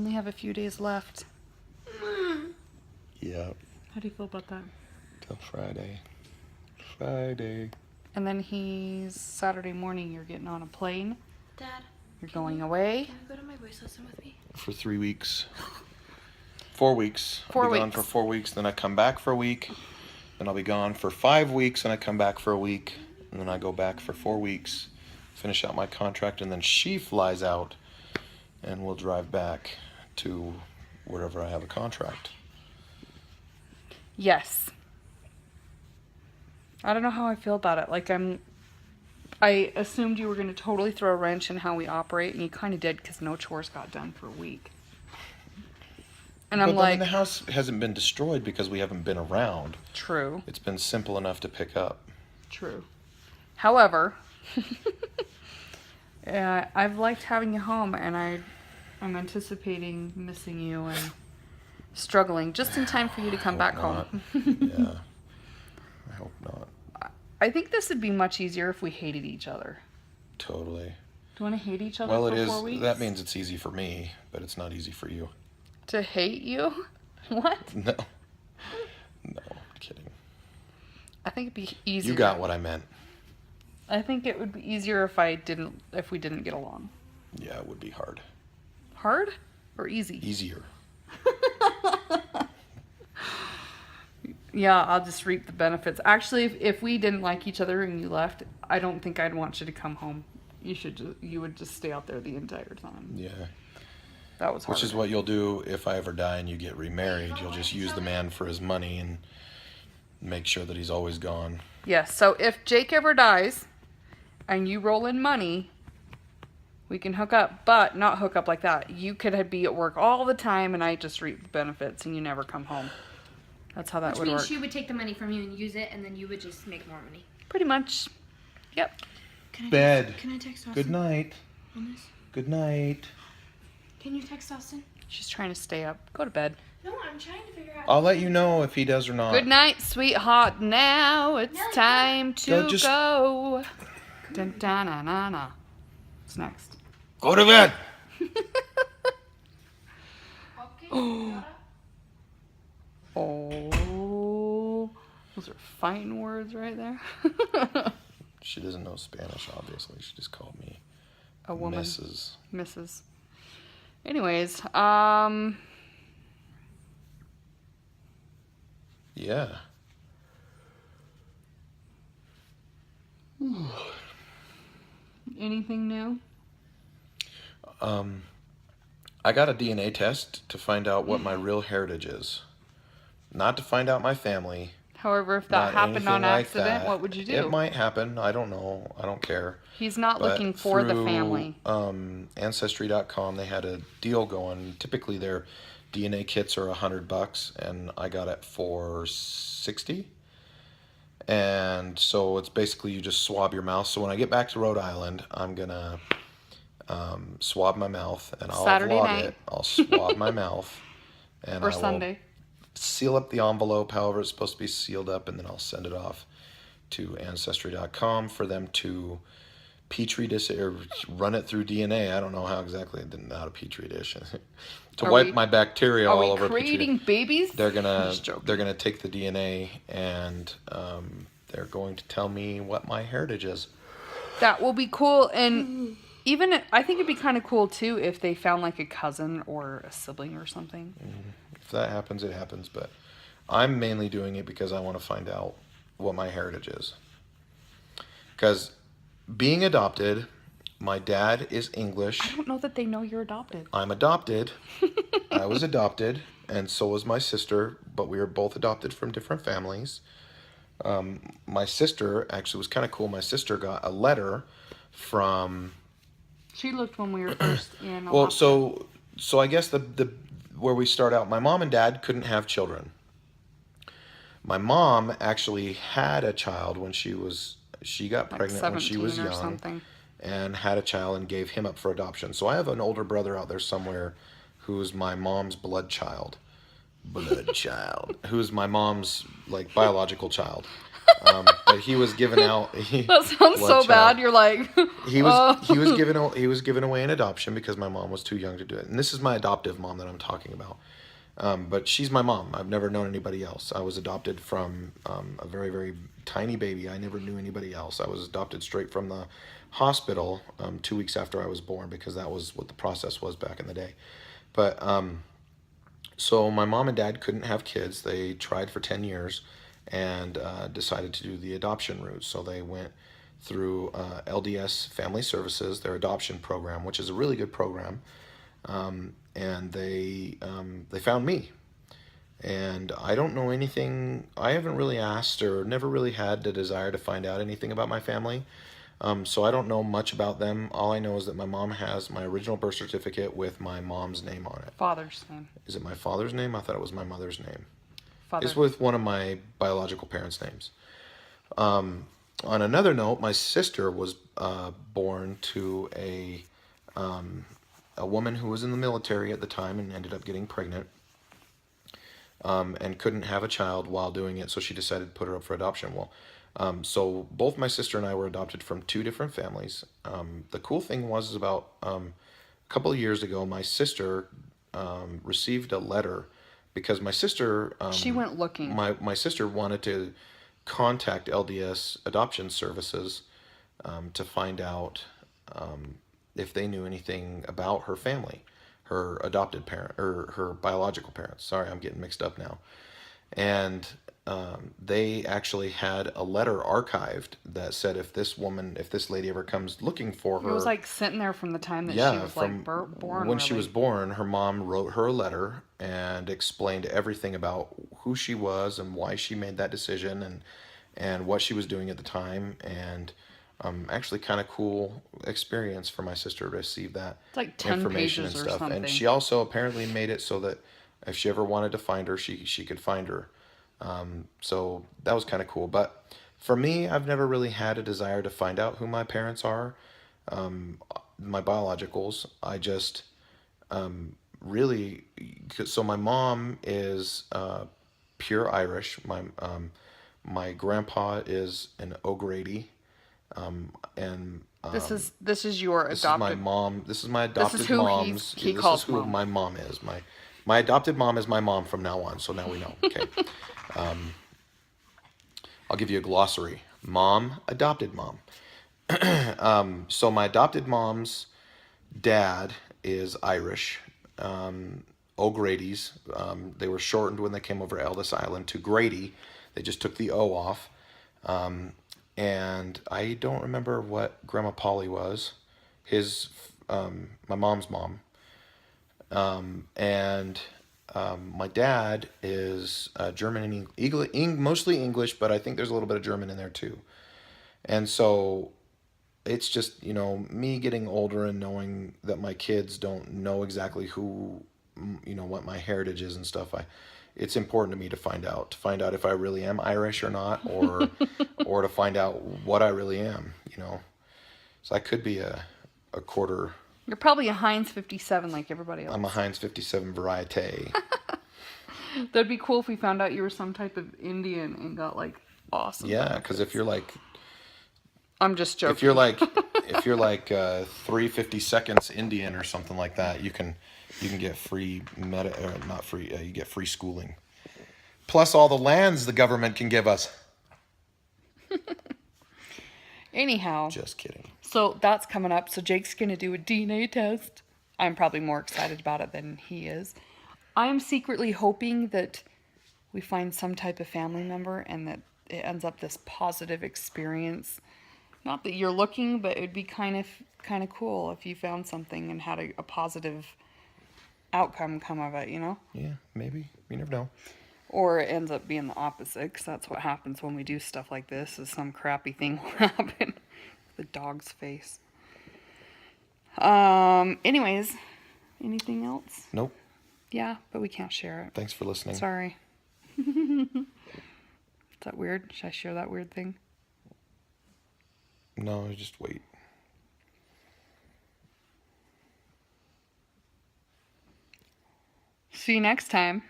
only have a few days left. Yeah. How do you feel about that? Till Friday. Friday. And then Saturday morning, you're getting on a plane. Dad. You're going away. Can you go to my voice lesson with me? For 3 weeks. 4 weeks. 4 I'll be weeks. gone for 4 weeks. Then I come back for a week. Then I'll be gone for 5 weeks. And I come back for a week. And then I go back for 4 weeks. Finish out my contract. And then she flies out. And we'll drive back to wherever I have a contract. Yes. I don't know how I feel about it. Like, I assumed you were going to totally throw a wrench in how we operate, and you kind of did because no chores got done for a week. And I'm But like, the house hasn't been destroyed because we haven't been around. True. It's been simple enough to pick up. True. However, I've liked having you home, and I'm anticipating missing you and struggling just in time for you to come back home. Yeah. I hope not. I think this would be much easier if we hated each other. Totally. Do you want to hate each other Well, for it is. 4 weeks? That means it's easy for me, but it's not easy for you. To hate you? What? No. No, I'm kidding. I think it'd be easier. You got what I meant. I think it would be easier if we didn't get along. Yeah, it would be hard. Hard or easy? Easier. Yeah, I'll just reap the benefits. Actually, if we didn't like each other and you left, I don't think I'd want you to come home. You would just stay out there the entire time. Yeah. That was hard. Which is what you'll do if I ever die and you get remarried. You'll just use the man for his money and make sure that he's always gone. Yes, so if Jake ever dies and you roll in money, we can hook up, but not hook up like that. You could be at work all the time and I just reap the benefits and you never come home. That's how that Which would means work. she would take the money from you and use it, and then you would just make more money. Pretty much. Yep. Bed. Can I text Austin? Good night. On this? Good night. Can you text Austin? She's trying to stay up. Go to bed. No, I'm trying to figure out. I'll let you know if he does or not. Good night, sweetheart. Now it's No, time to Go, just- go. Dun, dun, na, na, na. What's next? Go to bed. Okay. Oh, those are fighting words right there. She doesn't know Spanish, obviously. She just called me A woman. Mrs. Anyways, Yeah. anything new? I got a DNA test to find out what my real heritage is. Not to find out my family. However, if that not happened on anything like accident, that. what would you do? It might happen. I don't know. I don't care. He's not But looking for the through, family. Ancestry.com, they had a deal going. Typically, their DNA kits are $100, and I got it for $60. And so it's basically you just swab your mouth. So when I get back to Rhode Island, I'm gonna swab my mouth, and I'll Saturday vlog night. it. I'll swab my mouth, and Or I will Sunday. seal up the envelope however it's supposed to be sealed up, and then I'll send it off to Ancestry.com for them to petri dish or run it through DNA. I don't know how exactly. I didn't know how to petri dish to wipe my bacteria all over. Are we creating babies? They're I'm gonna just joking. they're gonna take the DNA and they're going to tell me what my heritage is. That will be cool, and even I think it'd be kind of cool too if they found like a cousin or a sibling or something. If that happens, it happens. But I'm mainly doing it because I want to find out what my heritage is. Because being adopted, my dad is English. I don't know that they know you're adopted. I'm adopted. I was adopted, and so was my sister, but we were both adopted from different families. My sister actually was kind of cool. My sister got a letter from. She looked when we were first in. Well, Alaska. so I guess the where we start out, my mom and dad couldn't have children. My mom actually had a child when she got Like pregnant when she was 17 or young, something. and had a child and gave him up for adoption. So I have an older brother out there somewhere who's my mom's blood child, who's my mom's like biological child. But he was given out. That sounds so child? bad. You're like, He was given away in adoption because my mom was too young to do it. And this is my adoptive mom that I'm talking about. But she's my mom. I've never known anybody else. I was adopted from a very, very tiny baby. I never knew anybody else. I was adopted straight from the hospital 2 weeks after I was born, because that was what the process was back in the day. But so my mom and dad couldn't have kids. They tried for 10 years and decided to do the adoption route. So they went through LDS Family Services, their adoption program, which is a really good program. And they found me. And I don't know anything. I haven't really asked or never really had the desire to find out anything about my family. So I don't know much about them. All I know is that my mom has my original birth certificate with my mom's name on it. father's name. Is it my father's name? I thought it was my mother's name. Father. It's with one of my biological parents' names. On another note, my sister was born to a woman who was in the military at the time and ended up getting pregnant, and couldn't have a child while doing it, so she decided to put her up for adoption. Well, so both my sister and I were adopted from two different families. The cool thing was about a couple of years ago, my sister received a letter because my sister... she went looking. My sister wanted to contact LDS Adoption Services to find out if they knew anything about her family, her adopted parent, or her biological parents. Sorry, I'm getting mixed up now. And they actually had a letter archived that said if this lady ever comes looking for her... It was like sitting there from the time that she was from like born. When she was born, her mom wrote her a letter and explained everything about who she was and why she made that decision and what she was doing at the time. And actually kind of cool experience for my sister to receive that It's like 10 information pages and or stuff. something. And she also apparently made it so that if she ever wanted to find her, she could find her. So that was kind of cool. But for me, I've never really had a desire to find out who my parents are, my biologicals. I just really... So my mom is pure Irish. My grandpa is an O'Grady. And this is your this adopted... is my mom. This is my adopted This is who mom's. he This calls is who mom. my mom is. My adopted mom is my mom from now on. So now we know. Okay. I'll give you a glossary. Mom, adopted mom. So my adopted mom's dad is Irish. O'Grady's. They were shortened when they came over Ellis Island to Grady. They just took the O off. And I don't remember what Grandma Polly was. My mom's mom. And my dad is German and mostly English, but I think there's a little bit of German in there too. And so it's just, me getting older and knowing that my kids don't know exactly who, what my heritage is and stuff. It's important to me to find out if I really am Irish or not, or or to find out what I really am, So I could be a quarter. You're probably a Heinz 57 like everybody else. I'm a Heinz 57 variety. That'd be cool if we found out you were some type of Indian and got like awesome. Yeah, because if you're like... I'm just joking. If you're like 350 seconds Indian or something like that, you can get free you get free schooling. Plus all the lands the government can give us. Anyhow. Just kidding. So that's coming up. So Jake's going to do a DNA test. I'm probably more excited about it than he is. I am secretly hoping that we find some type of family member and that it ends up this positive experience. Not that you're looking, but it would be kind of cool if you found something and had a positive outcome come of it, Yeah, maybe. You never know. Or it ends up being the opposite, because that's what happens when we do stuff like this, is some crappy thing will happen. The dog's face. Anyways, anything else? Nope. Yeah, but we can't share it. Thanks for listening. Sorry. Is that weird? Should I share that weird thing? No, just wait. See you next time.